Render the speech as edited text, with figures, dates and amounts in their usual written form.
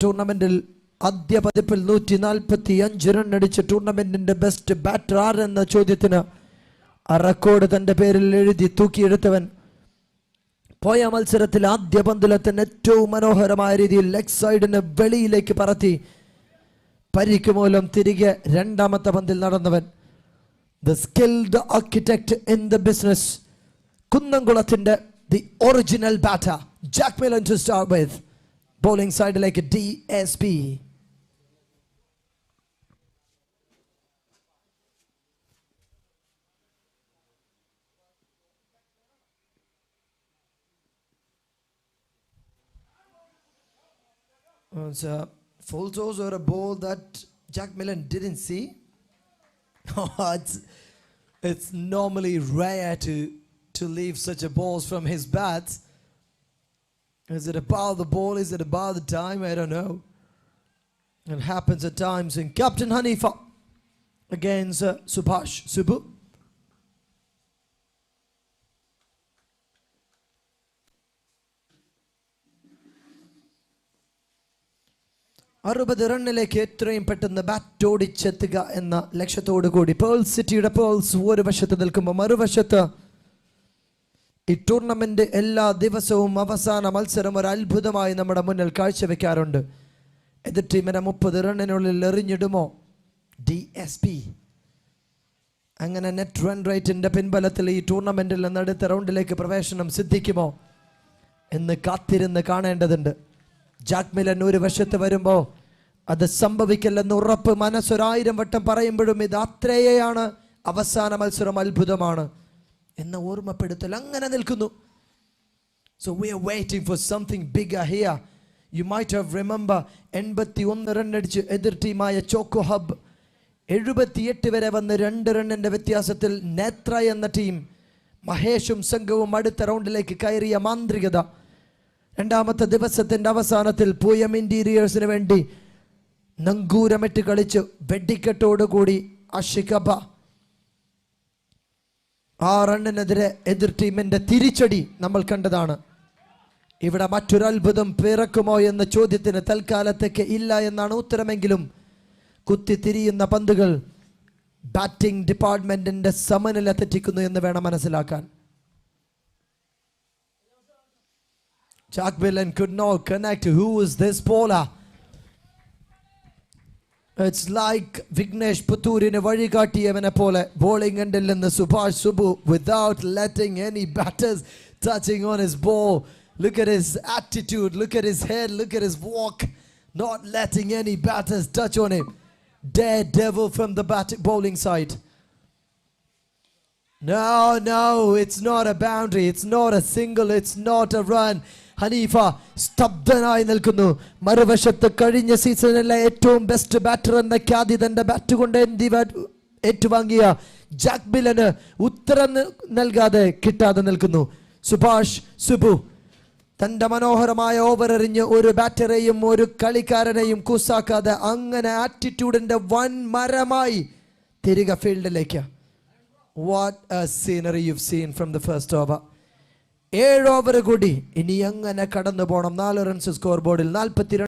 ടൂർണമെന്റിൽ ആദ്യ പതിപ്പിൽ 145 റൺ അടിച്ച ടൂർണമെന്റിന്റെ ബെസ്റ്റ് ബാറ്റർ ആരെന്ന ചോദ്യത്തിന് ആ റെക്കോർഡ് തന്റെ പേരിൽ എഴുതി തൂക്കിയെടുത്തവൻ പോയ മത്സരത്തിൽ ആദ്യ പന്തിലെ തന്നെ ഏറ്റവും മനോഹരമായ രീതിയിൽ ലെഗ് സൈഡിന് വെളിയിലേക്ക് പറത്തി പരിക്ക് മൂലം തിരികെ രണ്ടാമത്തെ പന്തിൽ നടന്നവൻ. The skilled architect in the business, കുന്നംകുളത്തിന്റെ the original batter Jack Milan to start with. Bowling സൈഡിലേക്ക് DSP. It's a full toss or a ball that Jack Millen didn't see. It's normally rare to leave such a balls from his bats. Is it about the ball? Is it about the time? I don't know. It happens at times. And Captain Hanifa against Subhash Subbu. റണ്ണിലേക്ക് എത്രയും പെട്ടെന്ന് bat ഓടിച്ചെത്തുക എന്ന ലക്ഷ്യത്തോടു കൂടി pearl സിറ്റിയുടെ pearls ഒരു വശത്ത് നിൽക്കുമ്പോൾ മറുവശത്ത് ഈ ടൂർണമെന്റ് എല്ലാ ദിവസവും അവസാന മത്സരം ഒരു അത്ഭുതമായി നമ്മുടെ മുന്നിൽ കാഴ്ചവെക്കാറുണ്ട്. എതിർ ടീമിനെ 30 റണ്ണിനുള്ളിൽ എറിഞ്ഞിടുമോ DSP? അങ്ങനെ നെറ്റ് റൺ റേറ്റിന്റെ പിൻബലത്തിൽ ഈ ടൂർണമെന്റിൽ നിന്ന് അടുത്ത റൗണ്ടിലേക്ക് പ്രവേശനം സിദ്ധിക്കുമോ എന്ന് കാത്തിരുന്ന് കാണേണ്ടതുണ്ട്. ജാക്ക് മിലൻ ഒരു വശത്ത് വരുമ്പോൾ അത് സംഭവിക്കില്ലെന്ന് ഉറപ്പ് മനസ്സൊരായിരം വട്ടം പറയുമ്പോഴും ഇത് അത്രയാണ് അവസാന മത്സരം അത്ഭുതമാണ് എന്ന ഓർമ്മപ്പെടുത്തൽ അങ്ങനെ നിൽക്കുന്നു. So we are waiting for something bigger here. You might have remember 81 run അടിച്ച് എതിർ ടീമായ ചോക്കോ ഹബ് 78 വരെ വന്ന് 2 റണ്ണിന്റെ വ്യത്യാസത്തിൽ നേത്ര എന്ന ടീം മഹേഷും സംഘവും അടുത്ത റൗണ്ടിലേക്ക് കയറിയ മാന്ത്രികത. രണ്ടാമത്തെ ദിവസത്തിന്റെ അവസാനത്തിൽ പൂയം ഇന്റീരിയേഴ്സിന് വേണ്ടി നങ്കൂരമിട്ട് കളിച്ച് വെടിക്കെട്ടോടുകൂടി അഷികബ 6 റണ്ണിനെതിരെ എതിർ ടീമിന്റെ തിരിച്ചടി നമ്മൾ കണ്ടതാണ്. ഇവിടെ മറ്റൊരു അത്ഭുതം പിറക്കുമോ എന്ന ചോദ്യത്തിന് തൽക്കാലത്തേക്ക് ഇല്ല എന്നാണ് ഉത്തരമെങ്കിലും കുത്തിത്തിരിയുന്ന പന്തുകൾ ബാറ്റിംഗ് ഡിപ്പാർട്ട്മെന്റിന്റെ സമനില തെറ്റിക്കുന്നു എന്ന് വേണം മനസ്സിലാക്കാൻ. Jack Millen could not connect. Who is this bowler? It's like Vignesh Putturine vazhigattiyavane pole bowling endil ninnu Subhash Subbu without letting any batters touching on his ball. Look at his attitude, look at his head, look at his walk, not letting any batters touch on him. Daredevil from the bowling side. No, it's not a boundary, it's not a single, it's not a run. Haneefa സ്തബ്ധനായി നിൽക്കുന്നു. മറുവശത്ത് കഴിഞ്ഞ സീസണിലെ ഏറ്റവും best batter എന്ന ഖ്യാതി തന്റെ bat കൊണ്ട് ഏറ്റുവാങ്ങിയ Jack മിലന് ഉത്തരം നൽകാതെ കിട്ടാതെ നിൽക്കുന്നു. സുഭാഷ് സുബു തന്റെ മനോഹരമായ ഓവർ എറിഞ്ഞ് ഒരു ബാറ്ററെയും ഒരു കളിക്കാരനെയും കൂസാക്കാതെ അങ്ങനെ ആറ്റിറ്റ്യൂഡിന്റെ വൻ മരമായി തിരികെ ഫീൽഡിലേക്ക്. What A scenery you seen from the first over. 7 over കൂടി ഇനി അങ്ങനെ കടന്നു പോകണം. 4 റൺസ് സ്കോർ ബോർഡിൽ 42.